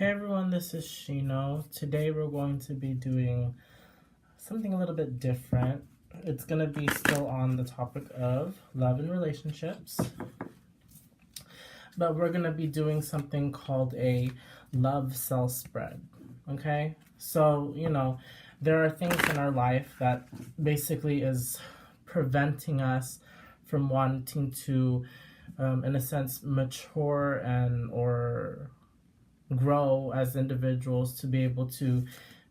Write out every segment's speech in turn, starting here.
Hey everyone, this is Shino. Today we're going to be doing something a little bit different. It's going to be still on the topic of love and relationships, but we're going to be doing something called a love cell spread. Okay? So, there are things in our life that basically is preventing us from wanting to, in a sense, mature and or grow as individuals to be able to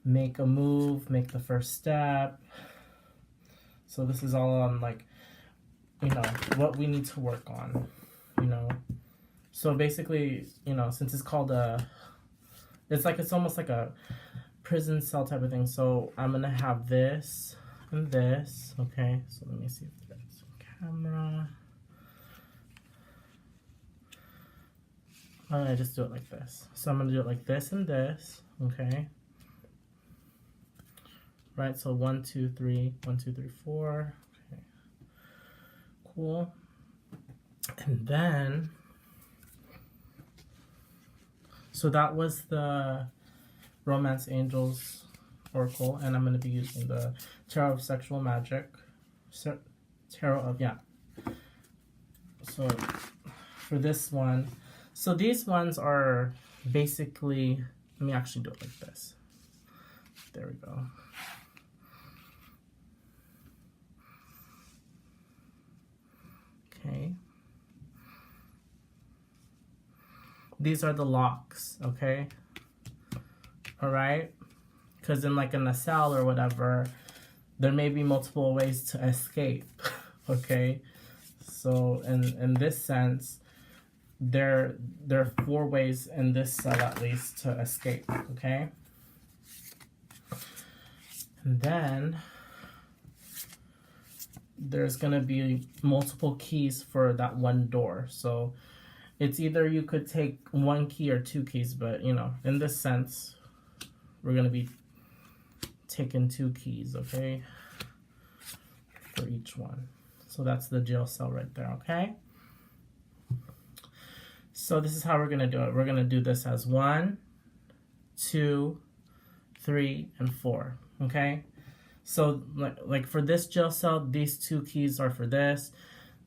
make a move, make the first step. So this is all on what we need to work on, So basically, since it's called it's almost like a prison cell type of thing. So I'm gonna have this and this, okay? So let me see if there's a camera. I'm gonna just do it like this. So I'm gonna do it like this and this, okay? Right, so 1, 2, 3, 1, 2, 3, 4. Okay. Cool. And then, so that was the Romance Angels Oracle, and I'm gonna be using the Tarot of Sexual Magic. Tarot of, yeah. So for this one, so these ones are basically, let me actually do it like this. There we go. Okay. These are the locks, okay? All right? Because in a cell or whatever, there may be multiple ways to escape, okay? So in this sense, there are 4 ways in this cell at least to escape, okay? And then there's gonna be multiple keys for that one door. So it's either you could take 1 key or 2 keys, but in this sense, we're gonna be taking 2 keys, okay? For each one. So that's the jail cell right there, okay? So this is how we're gonna do it. We're gonna do this as 1, 2, 3, and 4, okay? So like for this jail cell, these 2 keys are for this.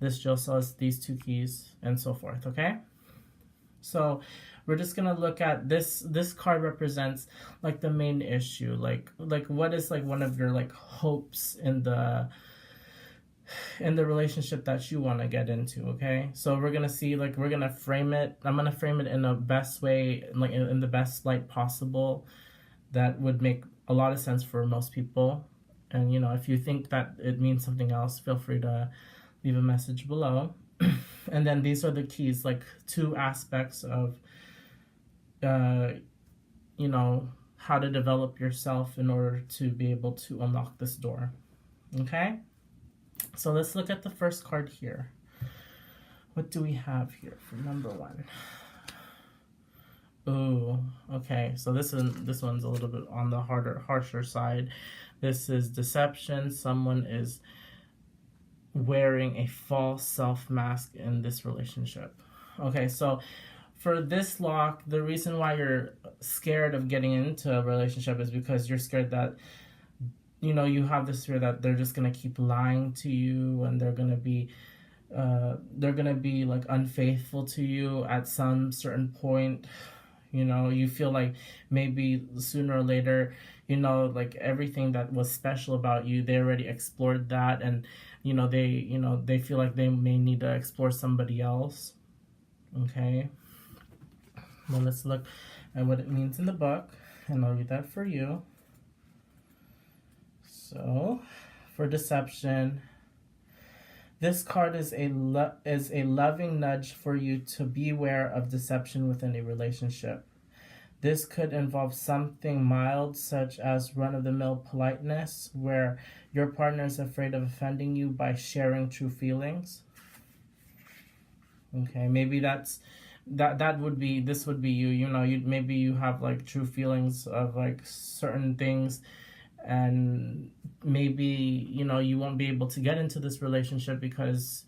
This jail cell is these 2 keys, and so forth, okay? So we're just gonna look at this. This card represents the main issue, like what is one of your hopes in the relationship that you want to get into, okay? So we're gonna see, we're gonna frame it. I'm gonna frame it in the best way, in the best light possible that would make a lot of sense for most people. And if you think that it means something else, feel free to leave a message below. And then these are the keys, 2 aspects of how to develop yourself in order to be able to unlock this door, okay? So let's look at the first card here. What do we have here for number 1? Ooh, okay. So this one's a little bit on the harsher side. This is deception. Someone is wearing a false self mask in this relationship. Okay, so for this lock, the reason why you're scared of getting into a relationship is because you're scared that you have this fear that they're just gonna keep lying to you, and they're gonna be unfaithful to you at some certain point. You feel like maybe sooner or later, everything that was special about you, they already explored that, and they feel like they may need to explore somebody else. Okay. Well, let's look at what it means in the book, and I'll read that for you. So, for deception, this card is a loving nudge for you to beware of deception within a relationship. This could involve something mild, such as run-of-the-mill politeness, where your partner is afraid of offending you by sharing true feelings. Okay, maybe this would be you. Maybe you have true feelings of certain things, and maybe you won't be able to get into this relationship because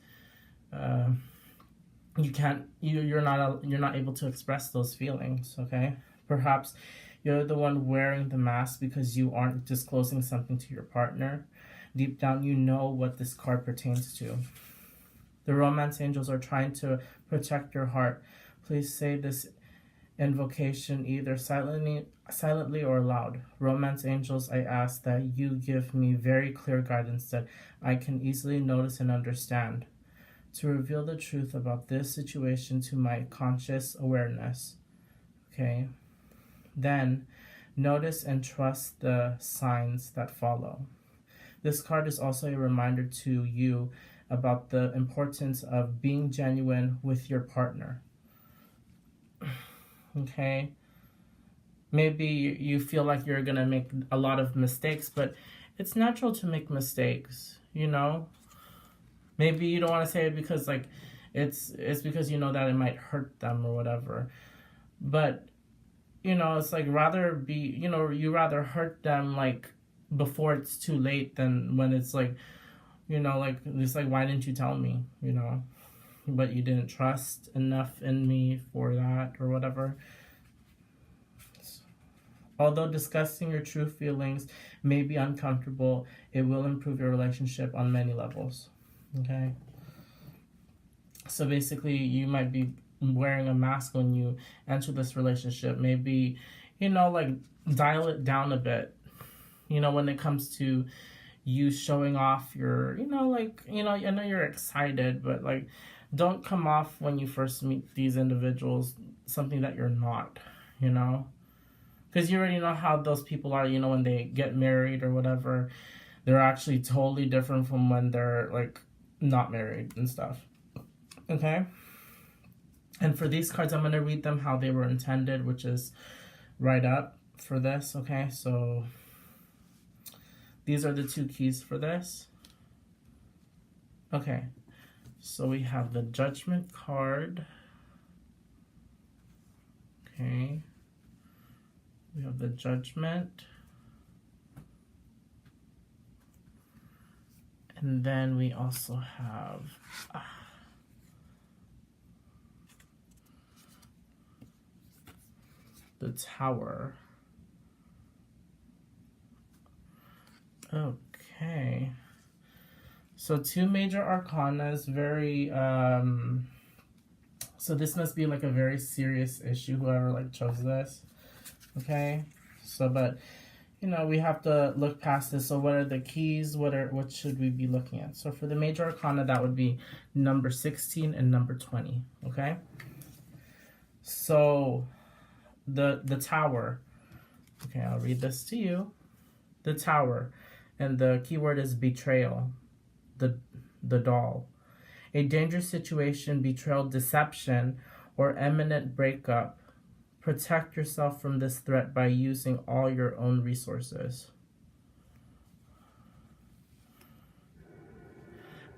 you're not able to express those feelings, okay? Perhaps you're the one wearing the mask because you aren't disclosing something to your partner. Deep down, you know what this card pertains to. The romance angels are trying to protect your heart. Please say this invocation either silently or loud. Romance angels, I ask that you give me very clear guidance that I can easily notice and understand, to reveal the truth about this situation to my conscious awareness. Okay? Then, notice and trust the signs that follow. This card is also a reminder to you about the importance of being genuine with your partner. Okay? Maybe you feel like you're going to make a lot of mistakes, but it's natural to make mistakes, you know? Maybe you don't want to say it because like it's because you know that it might hurt them or whatever. But you know, it's like rather be, you know, you rather hurt them like before it's too late than when it's like, you know, like it's like, why didn't you tell me, you know? But you didn't trust enough in me for that or whatever. Although discussing your true feelings may be uncomfortable, it will improve your relationship on many levels. Okay? So basically, you might be wearing a mask when you enter this relationship. Maybe, you know, like dial it down a bit. You know, when it comes to you showing off your, you know, like, you know, I know you're excited, but like, don't come off when you first meet these individuals something that you're not, you know? Because you already know how those people are, you know, when they get married or whatever, they're actually totally different from when they're like not married and stuff. Okay? And for these cards, I'm going to read them how they were intended, which is right up for this. Okay? So these are the two keys for this. Okay. So we have the Judgment card. Okay. We have the Judgment. And then we also have the Tower. Okay. So two major arcanas, very so this must be like a very serious issue, whoever like chose this. Okay? So but you know, we have to look past this. So what are the keys? What should we be looking at? So for the major arcana, that would be number 16 and number 20. Okay? So the Tower. Okay, I'll read this to you. The Tower. And the keyword is betrayal. The doll. A dangerous situation, betrayal, deception, or imminent breakup. Protect yourself from this threat by using all your own resources.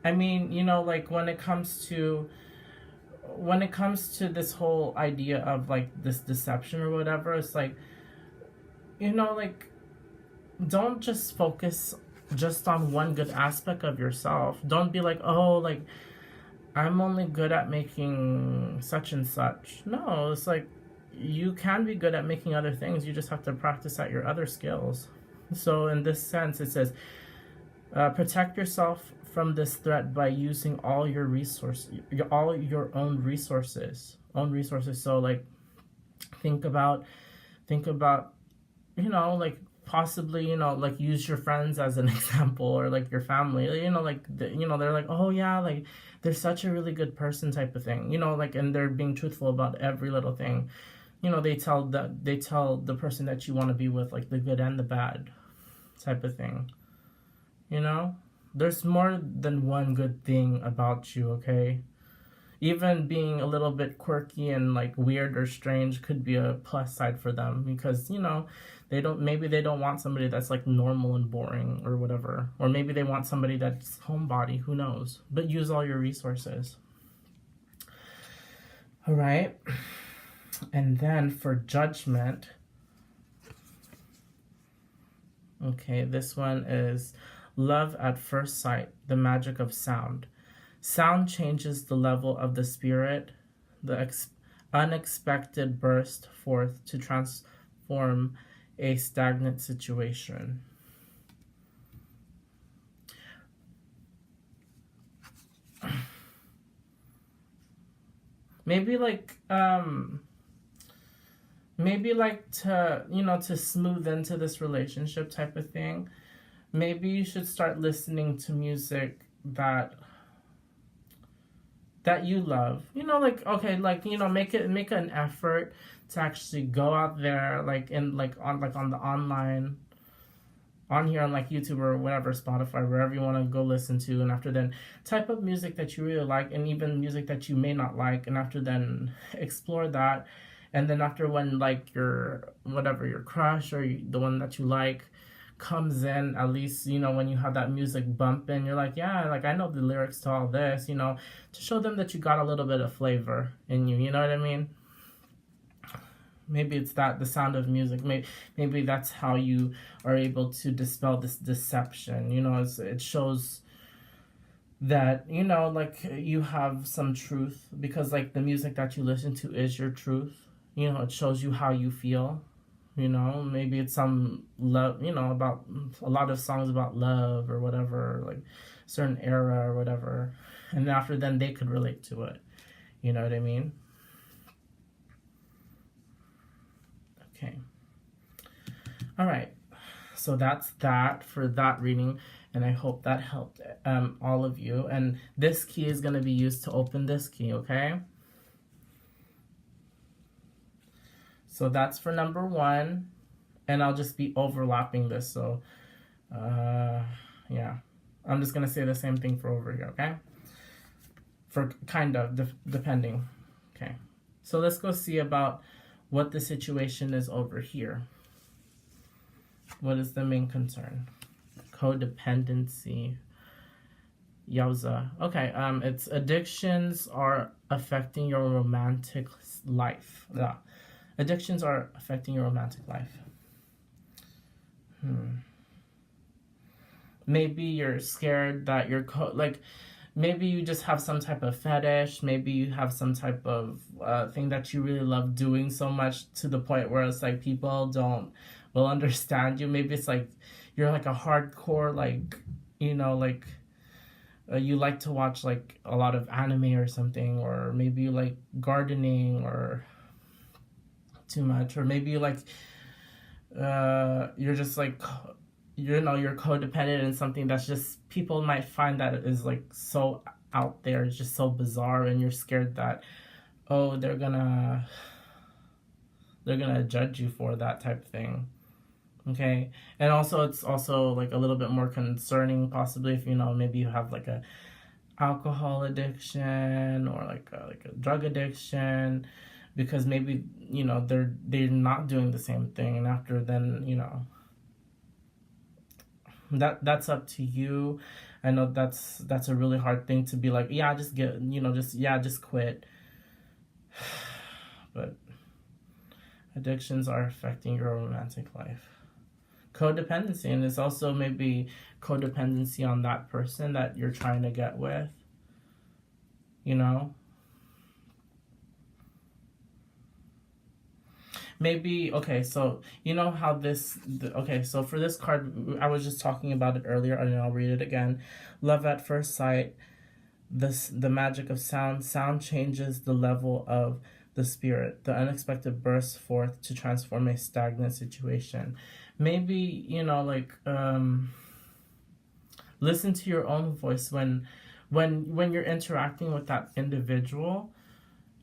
I mean, you know, like when it comes to this whole idea of like this deception or whatever, it's like, you know, like don't just focus just on one good aspect of yourself. Don't be like, oh, like I'm only good at making such and such. No, it's like you can be good at making other things. You just have to practice at your other skills. So in this sense, it says, protect yourself from this threat by using all your resources, all your own resources. So like, think about, you know, like possibly, you know, like use your friends as an example, or like your family, you know, like, you know, they're like, oh yeah, like they're such a really good person type of thing, you know, like, and they're being truthful about every little thing. You know, they tell the person that you want to be with, like the good and the bad type of thing. You know, there's more than one good thing about you, okay? Even being a little bit quirky and like weird or strange could be a plus side for them, because, you know, maybe they don't want somebody that's like normal and boring or whatever. Or maybe they want somebody that's homebody, who knows? But use all your resources. All right. And then for Judgment, okay, this one is love at first sight, the magic of sound. Sound changes the level of the spirit, the unexpected burst forth to transform a stagnant situation. Maybe like to, you know, to smooth into this relationship type of thing. Maybe you should start listening to music that you love. You know, like, okay, like, you know, make an effort to actually go out there, like in on the online, on here on like YouTube or whatever, Spotify, wherever you want to go listen to, and after then type up music that you really like, and even music that you may not like, and after then explore that. And then after, when like your crush or the one that you like comes in, at least, you know, when you have that music bumping, you're like, yeah, like I know the lyrics to all this, you know, to show them that you got a little bit of flavor in you, you know what I mean? Maybe it's that, the sound of music, maybe that's how you are able to dispel this deception, you know. It shows that, you know, like you have some truth, because like the music that you listen to is your truth, you know. It shows you how you feel, you know. Maybe it's some love, you know, about a lot of songs about love or whatever, like certain era or whatever, and after then they could relate to it, you know what I mean? Okay. All right. So that's that for that reading, and I hope that helped all of you. And this key is going to be used to open this key, okay? So that's for number 1, and I'll just be overlapping this. So, yeah, I'm just going to say the same thing for over here, okay? For kind of, depending. Okay. So let's go see about what the situation is over here. What is the main concern? Codependency. Yowza. Okay, it's addictions are affecting your romantic life. Yeah. Addictions are affecting your romantic life. Maybe you're scared that you're maybe you just have some type of fetish. Maybe you have some type of thing that you really love doing so much to the point where it's like people will understand you. Maybe it's like you're like a hardcore, like, you know, like you like to watch like a lot of anime or something, or maybe you like gardening or too much, or maybe you like you're just like, you know, you're codependent in something that's just, people might find that it is like so out there, it's just so bizarre, and you're scared that, oh, they're gonna judge you for that type of thing. Okay. And also, it's also like a little bit more concerning possibly if, you know, maybe you have like a alcohol addiction or like a drug addiction, because maybe, you know, they're not doing the same thing, and after then, you know, that's up to you. I know that's a really hard thing to be like, yeah, just get, you know, just quit. But addictions are affecting your romantic life. Codependency, and it's also maybe codependency on that person that you're trying to get with, you know. Maybe, okay, so you know how okay, so for this card, I was just talking about it earlier, and I'll read it again. Love at first sight, the magic of sound changes the level of the spirit. The unexpected bursts forth to transform a stagnant situation. Maybe, you know, like, listen to your own voice when you're interacting with that individual,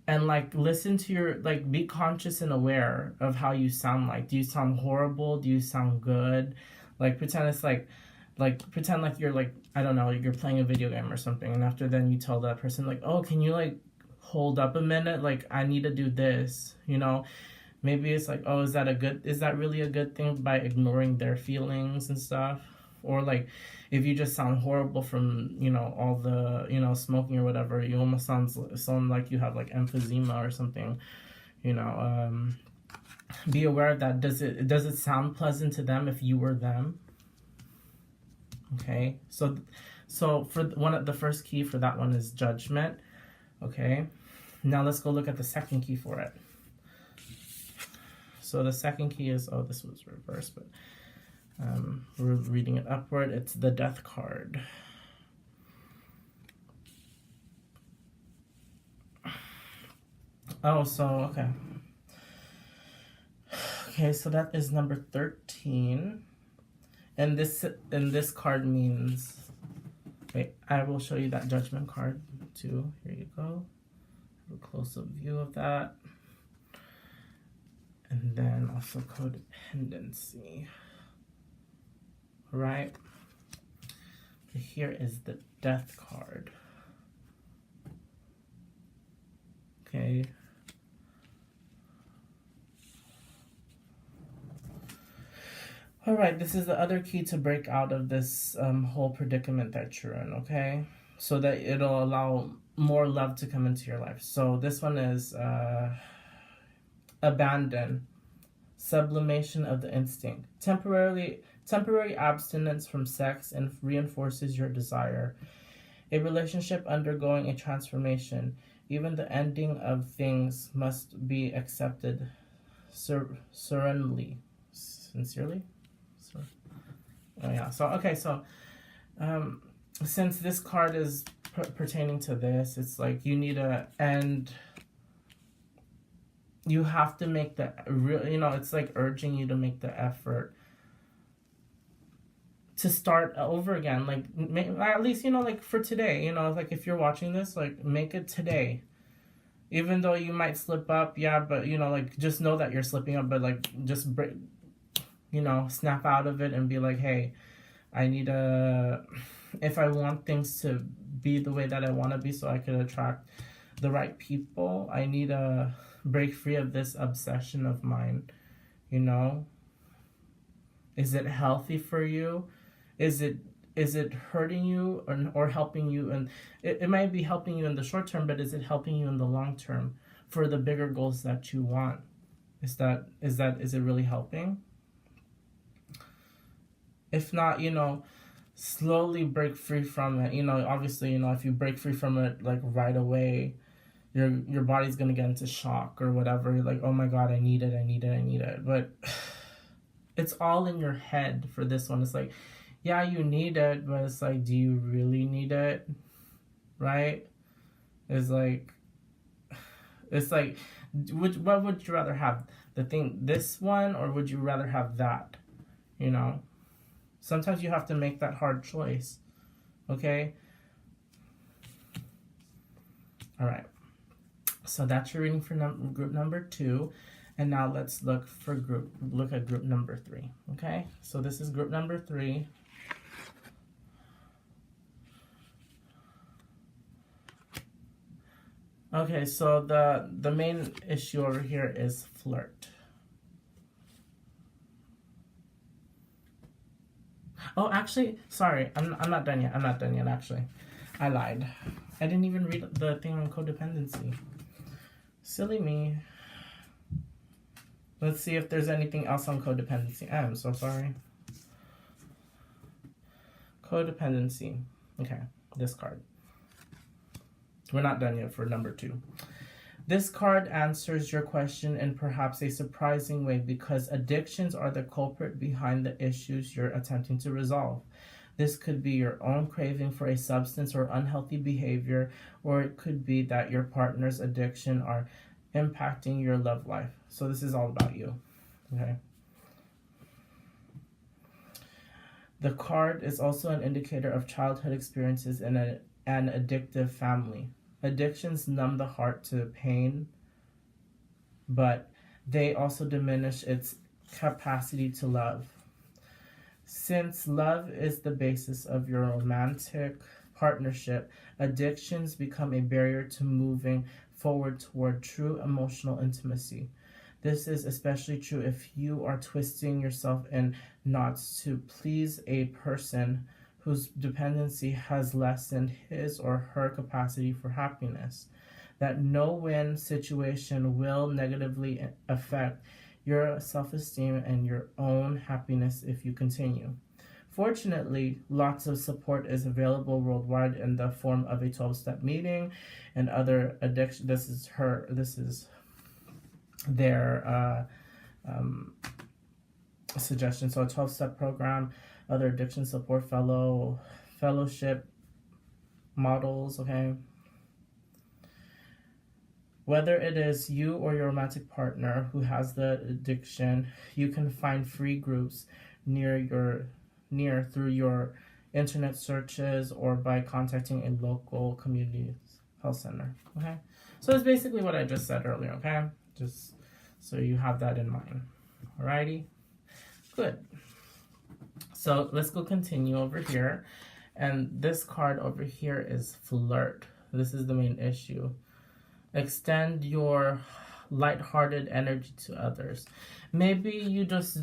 and like listen to your, like, be conscious and aware of how you sound. Like, do you sound horrible? Do you sound good? Like, pretend it's like pretend like you're like, I don't know, you're playing a video game or something, and after then you tell that person like, oh, can you like hold up a minute, like I need to do this, you know. Maybe it's like, oh, is that really a good thing, by ignoring their feelings and stuff? Or like, if you just sound horrible from, you know, all the, you know, smoking or whatever, you almost sound like you have like emphysema or something, you know. Be aware of that. Does it sound pleasant to them if you were them? Okay, so for the first key for that one is judgment. Okay, Now let's go look at the second key for it. So the second key is, oh, this was reversed, but we're reading it upward. It's the Death card. Oh, so, okay. Okay, so that is number 13. And this card means, wait, I will show you that Judgment card too. Here you go. Have a close-up view of that. And then also codependency. Right? Here is the Death card. Okay. All right, this is the other key to break out of this whole predicament that you're in, okay? So that it'll allow more love to come into your life. So this one is abandon, sublimation of the instinct. Temporary abstinence from sex and reinforces your desire. A relationship undergoing a transformation. Even the ending of things must be accepted sincerely. Oh yeah. So okay. So since this card is pertaining to this, it's like you need to end. You have to make the real. You know, it's like urging you to make the effort to start over again. Like at least, you know, like for today. You know, like if you're watching this, like make it today. Even though you might slip up, yeah, but you know, like just know that you're slipping up, but like just break. You know, snap out of it and be like, hey, I need if I want things to be the way that I want to be so I can attract the right people, I need to break free of this obsession of mine, you know? Is it healthy for you? Is it hurting you or helping you? And it might be helping you in the short term, but is it helping you in the long term for the bigger goals that you want? Is it really helping? If not, you know, slowly break free from it. You know, obviously, you know, if you break free from it like right away, your body's gonna get into shock or whatever. You're like, oh my God, I need it. But it's all in your head for this one. It's like, yeah, you need it, but it's like, do you really need it? Right? It's like, what would you rather have? This one, or would you rather have that? You know? Sometimes you have to make that hard choice, okay? All right. So that's your reading for group number 2, and now let's look at group number 3, okay? So this is group number 3. Okay, so the main issue over here is flirt. Oh, actually, sorry, I'm not done yet. Actually. I lied. I didn't even read the thing on codependency. Silly me. Let's see if there's anything else on codependency. I'm so sorry. Codependency. Okay, this card. We're not done yet for number 2. This card answers your question in perhaps a surprising way because addictions are the culprit behind the issues you're attempting to resolve. This could be your own craving for a substance or unhealthy behavior, or it could be that your partner's addiction are impacting your love life. So this is all about you, okay? The card is also an indicator of childhood experiences in an addictive family. Addictions numb the heart to pain, but they also diminish its capacity to love. Since love is the basis of your romantic partnership, addictions become a barrier to moving forward toward true emotional intimacy. This is especially true if you are twisting yourself in knots to please a person whose dependency has lessened his or her capacity for happiness. That no-win situation will negatively affect your self-esteem and your own happiness if you continue. Fortunately, lots of support is available worldwide in the form of a 12-step meeting and other addiction. This is their suggestion. So a 12-step program, other addiction support fellowship models, okay? Whether it is you or your romantic partner who has the addiction, you can find free groups near through your internet searches or by contacting a local community health center. Okay, so it's basically what I just said earlier. Okay, just so you have that in mind. Alrighty, good. So let's go continue over here, and this card over here is flirt. This is the main issue. Extend your lighthearted energy to others. Maybe you just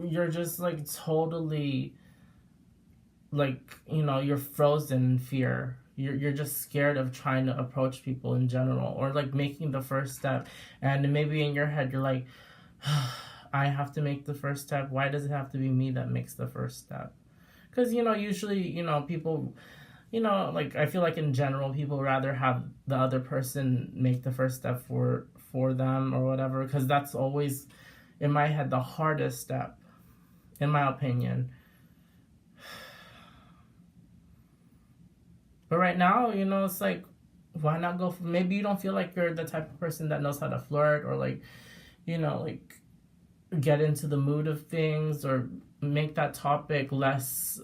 you're just totally you're frozen in fear. You're just scared of trying to approach people in general, or making the first step, and maybe in your head you're like, I have to make the first step. Why does it have to be me that makes the first step? Because usually people, I feel like in general people rather have the other person make the first step for them or whatever, because that's always in my head the hardest step, in my opinion. But right now, it's like, why not go for, maybe you don't feel like you're the type of person that knows how to flirt, or get into the mood of things, or make that topic less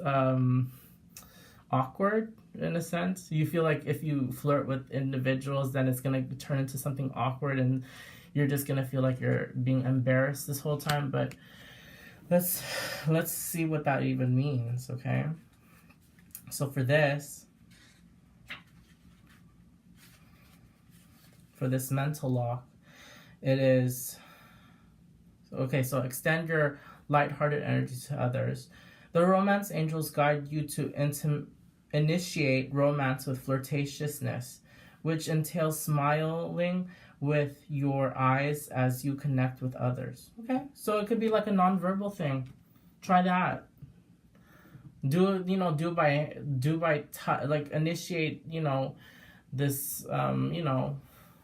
awkward in a sense. You feel like if you flirt with individuals, then it's going to turn into something awkward, and you're just going to feel like you're being embarrassed this whole time. But let's see what that even means, okay? So for this mental lock, it is okay. So extend your lighthearted energy to others. The romance angels guide you to initiate romance with flirtatiousness, which entails smiling with your eyes as you connect with others. Okay, so it could be like a nonverbal thing. Try that. Initiate this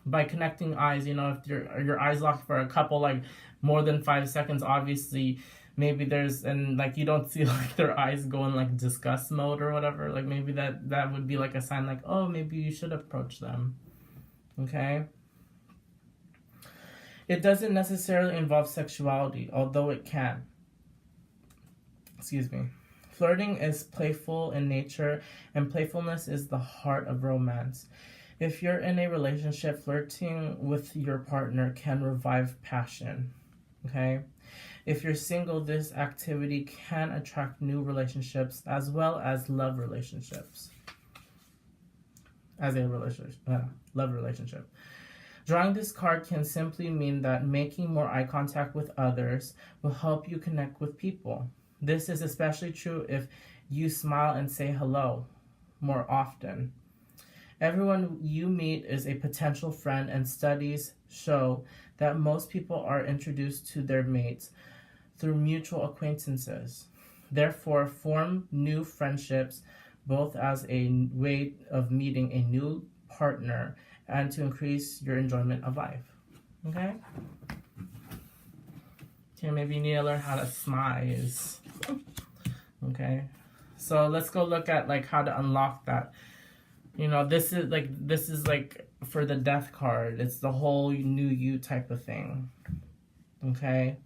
by connecting eyes. If your eyes locked for a couple more than 5 seconds, obviously maybe there's, and you don't see their eyes go in disgust mode or whatever, maybe that would be a sign oh, maybe you should approach them. Okay, it doesn't necessarily involve sexuality, although it can. Excuse me. Flirting is playful in nature, and playfulness is the heart of romance. If you're in a relationship, flirting with your partner can revive passion, okay? If you're single, this activity can attract new relationships as well as love relationships. Love relationship. Drawing this card can simply mean that making more eye contact with others will help you connect with people. This is especially true if you smile and say hello more often. Everyone you meet is a potential friend, and studies show that most people are introduced to their mates through mutual acquaintances. Therefore, form new friendships, both as a way of meeting a new partner and to increase your enjoyment of life. Okay? Okay, maybe you need to learn how to smile. Okay? So let's go look at how to unlock that. This is for the death card. It's the whole new you type of thing. Okay?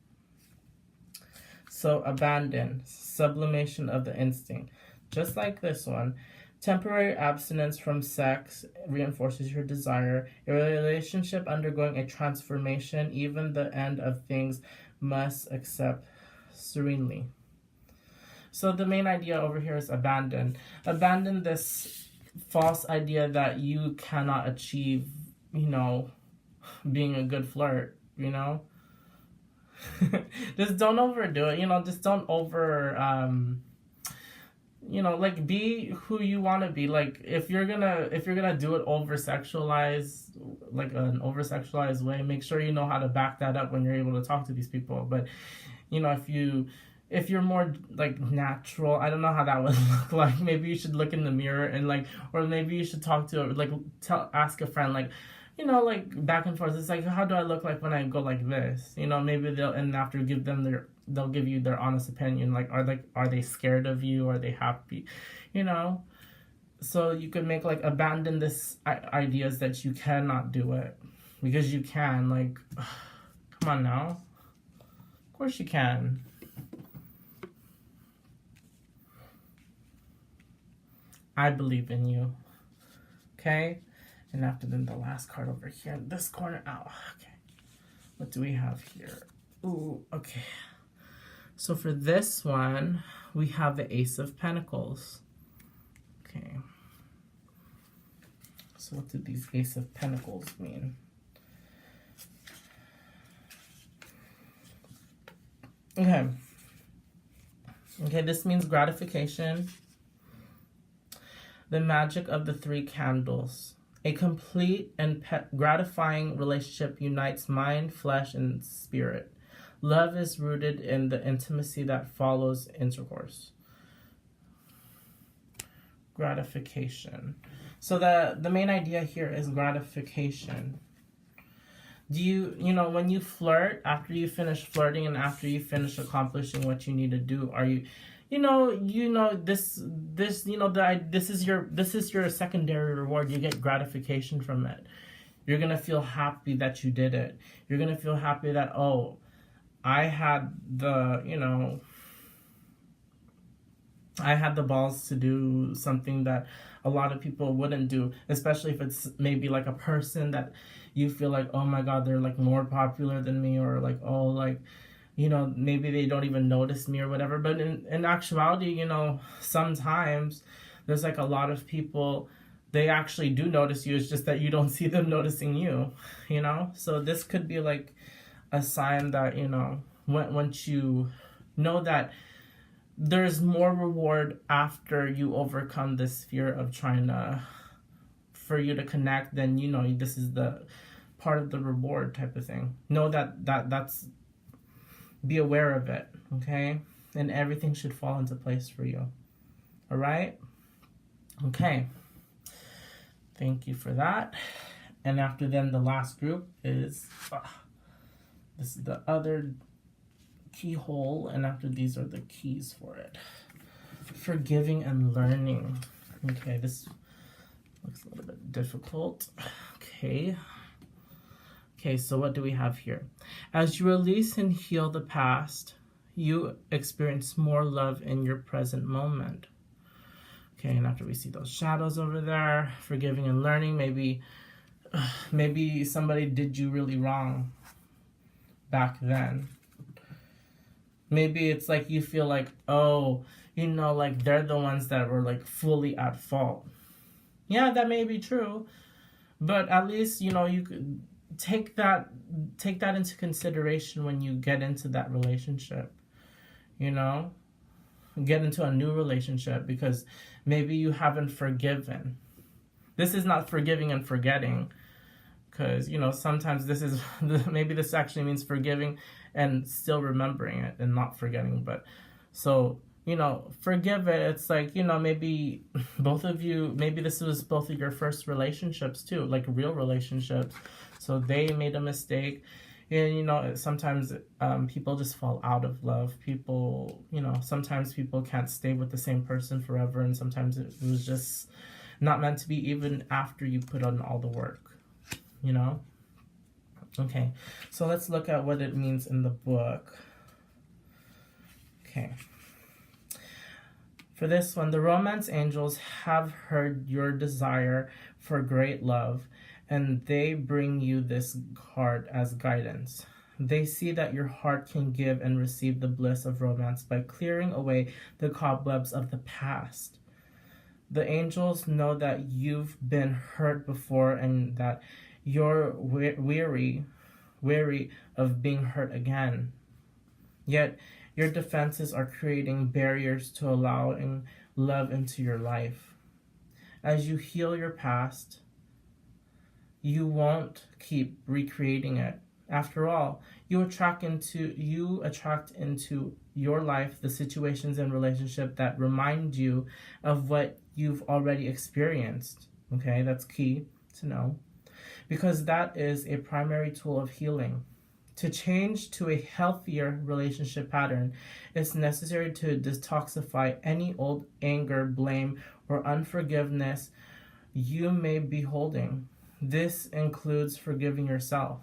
So abandon, sublimation of the instinct. Just like this one. Temporary abstinence from sex reinforces your desire. A relationship undergoing a transformation, even the end of things, must accept serenely. So the main idea over here is abandon. Abandon this false idea that you cannot achieve, being a good flirt, Just don't overdo it, just don't be who you want to be. If you're gonna do it over sexualized, an over sexualized way, make sure you know how to back that up when you're able to talk to these people. But if you if you're more like natural, I don't know how that would look like. Maybe you should look in the mirror and like, or maybe you should talk to like ask a friend like, like back and forth. It's like, how do I look like when I go like this? Maybe after they'll give you their honest opinion. Like, are they scared of you? Are they happy? So you could make like abandon this ideas that you cannot do it, because you can. Like, come on now. Of course you can. I believe in you. Okay? And after then, the last card over here in this corner. Oh, okay. What do we have here? Ooh, okay. So for this one, we have the Ace of Pentacles. Okay. So what do these Ace of Pentacles mean? Okay. Okay, this means gratification. The magic of the 3 candles. A complete and gratifying relationship unites mind, flesh, and spirit. Love is rooted in the intimacy that follows intercourse. Gratification. So the main idea here is gratification. Do you when you flirt, after you finish flirting and after you finish accomplishing what you need to do, are you this is your secondary reward. You get gratification from it. You're gonna feel happy that you did it. You're gonna feel happy that, oh, I had the balls to do something that a lot of people wouldn't do, especially if it's maybe like a person that you feel like, oh my God, they're like more popular than me, or like, oh, like, maybe they don't even notice me or whatever. But in actuality, sometimes there's like a lot of people, they actually do notice you. It's just that you don't see them noticing you, So this could be like a sign that, once you know that there's more reward after you overcome this fear of trying for you to connect, then, this is the part of the reward type of thing. Know that's be aware of it, okay? And everything should fall into place for you. All right? Okay. Thank you for that. And after then, the last group is, this is the other keyhole, and after these are the keys for it. Forgiving and learning. Okay, this looks a little bit difficult. Okay. Okay, so what do we have here? As you release and heal the past, you experience more love in your present moment. Okay, and after we see those shadows over there, forgiving and learning, maybe somebody did you really wrong back then. Maybe it's like you feel like, oh, like they're the ones that were like fully at fault. Yeah, that may be true, but at least, you could take that into consideration when you get into that relationship, get into a new relationship, because maybe you haven't forgiven. This is not forgiving and forgetting, because, sometimes maybe this actually means forgiving and still remembering it and not forgetting. But so, forgive it. It's like, maybe both of you, maybe this was both of your first relationships too, like real relationships. So they made a mistake. And, sometimes people just fall out of love. People, sometimes people can't stay with the same person forever. And sometimes it was just not meant to be, even after you put on all the work, Okay, so let's look at what it means in the book. Okay. For this one, the romance angels have heard your desire for great love, and they bring you this card as guidance. They see that your heart can give and receive the bliss of romance by clearing away the cobwebs of the past. The angels know that you've been hurt before and that you're weary of being hurt again. Yet, your defenses are creating barriers to allowing love into your life. As you heal your past, you won't keep recreating it. After all, you attract into your life the situations and relationship that remind you of what you've already experienced. Okay, that's key to know, because that is a primary tool of healing. To change to a healthier relationship pattern, it's necessary to detoxify any old anger, blame, or unforgiveness you may be holding. This includes forgiving yourself.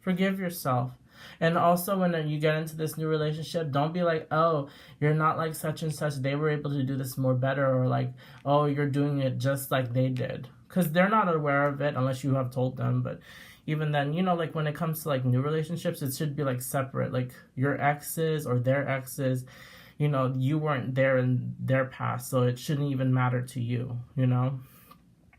Forgive yourself. And also, when you get into this new relationship, don't be like, oh, you're not like such and such. They were able to do this more better. Or like, oh, you're doing it just like they did. Because they're not aware of it unless you have told them. But even then, like when it comes to like new relationships, it should be like separate. Like your exes or their exes, you weren't there in their past. So it shouldn't even matter to you,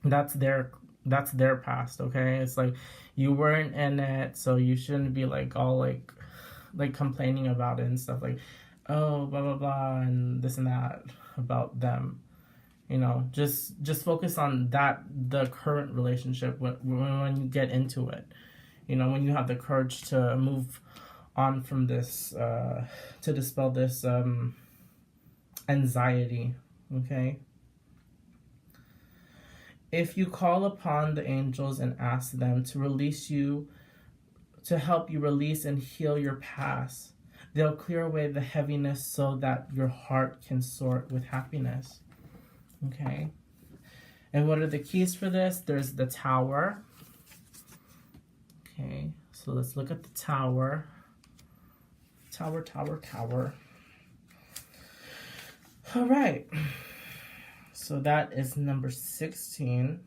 That's their past, okay? It's like you weren't in it, so you shouldn't be like all like complaining about it and stuff like, oh, blah blah blah and this and that about them. Just focus on the current relationship when you get into it. When you have the courage to move on from this, to dispel this anxiety, okay? If you call upon the angels and ask them to help you release and heal your past, they'll clear away the heaviness so that your heart can soar with happiness. Okay? And what are the keys for this? There's the Tower. Okay, so let's look at the Tower. Tower. All right. So that is number 16.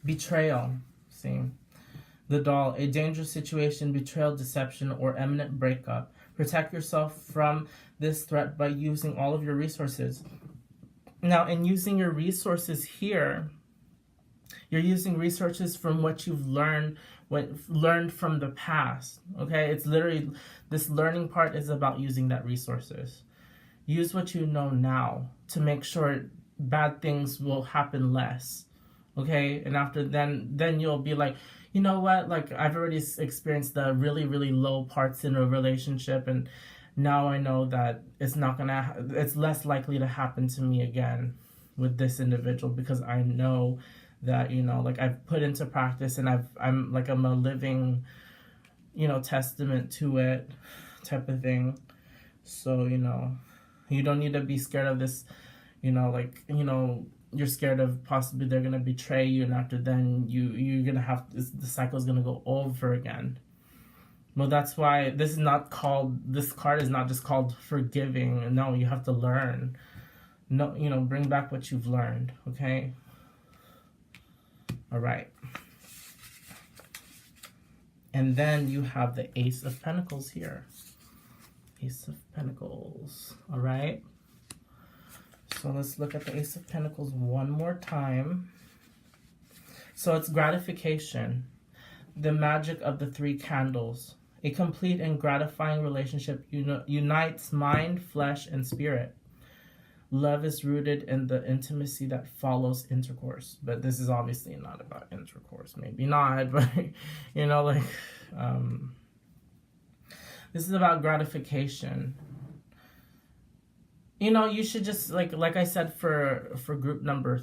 Betrayal. See? The Doll. A dangerous situation, betrayal, deception, or imminent breakup. Protect yourself from this threat by using all of your resources. Now, in using your resources here, you're using resources from what you've learned from the past. Okay? It's literally, this learning part is about using that resources. Use what you know now to make sure bad things will happen less. Okay? And after then you'll be like, you know what? Like, I've already experienced the really, really low parts in a relationship, and now I know that it's less likely to happen to me again with this individual, because I know that, like I've put into practice and I'm a living, testament to it type of thing. So, you don't need to be scared of this, you're scared of possibly they're going to betray you, and after then you're going to have the cycle is going to go over again. Well, that's why this card is not just called forgiving. No, you have to learn. No, bring back what you've learned, okay? All right. And then you have the Ace of Pentacles here. Ace of Pentacles, all right? So let's look at the Ace of Pentacles one more time. So it's gratification, the magic of the 3 candles. A complete and gratifying relationship unites mind, flesh, and spirit. Love is rooted in the intimacy that follows intercourse. But this is obviously not about intercourse. Maybe not, but, this is about gratification. You should just, like I said for group number,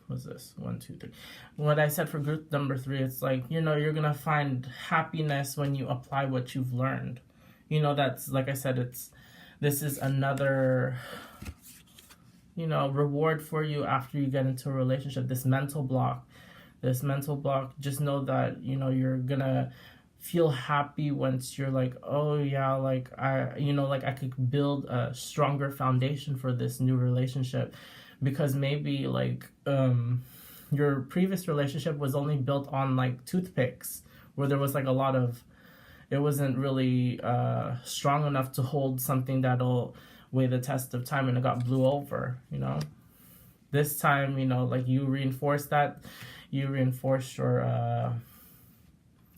what's this? 1, 2, 3. What I said for group number 3, it's like, you're going to find happiness when you apply what you've learned. That's, like I said, this is another, reward for you after you get into a relationship. This mental block, just know that, you're going to feel happy once you're like, oh yeah, I could build a stronger foundation for this new relationship, because maybe your previous relationship was only built on toothpicks, where there was it wasn't really strong enough to hold something that'll weigh the test of time, and it got blew over. This time, you reinforce that, you reinforce your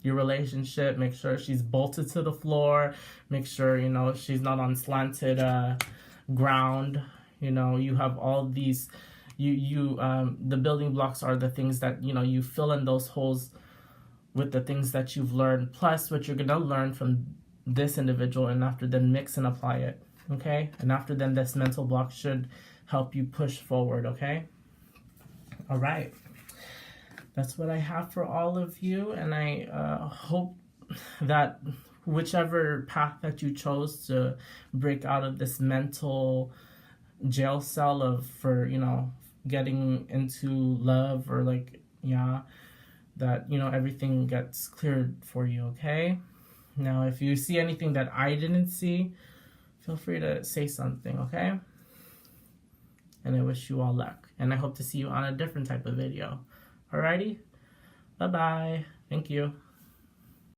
relationship. Make sure she's bolted to the floor. Make sure, she's not on slanted ground. You have all these, the building blocks are the things that, you fill in those holes with the things that you've learned, plus what you're going to learn from this individual, and after then mix and apply it, okay? And after then, this mental block should help you push forward, okay? All right. That's what I have for all of you, and I hope that whichever path that you chose to break out of this mental jail cell for, you know, getting into love, or like, yeah, that, you know, everything gets cleared for you, okay? Now, if you see anything that I didn't see, feel free to say something, okay? And I wish you all luck, and I hope to see you on a different type of video. Alrighty? Bye-bye. Thank you.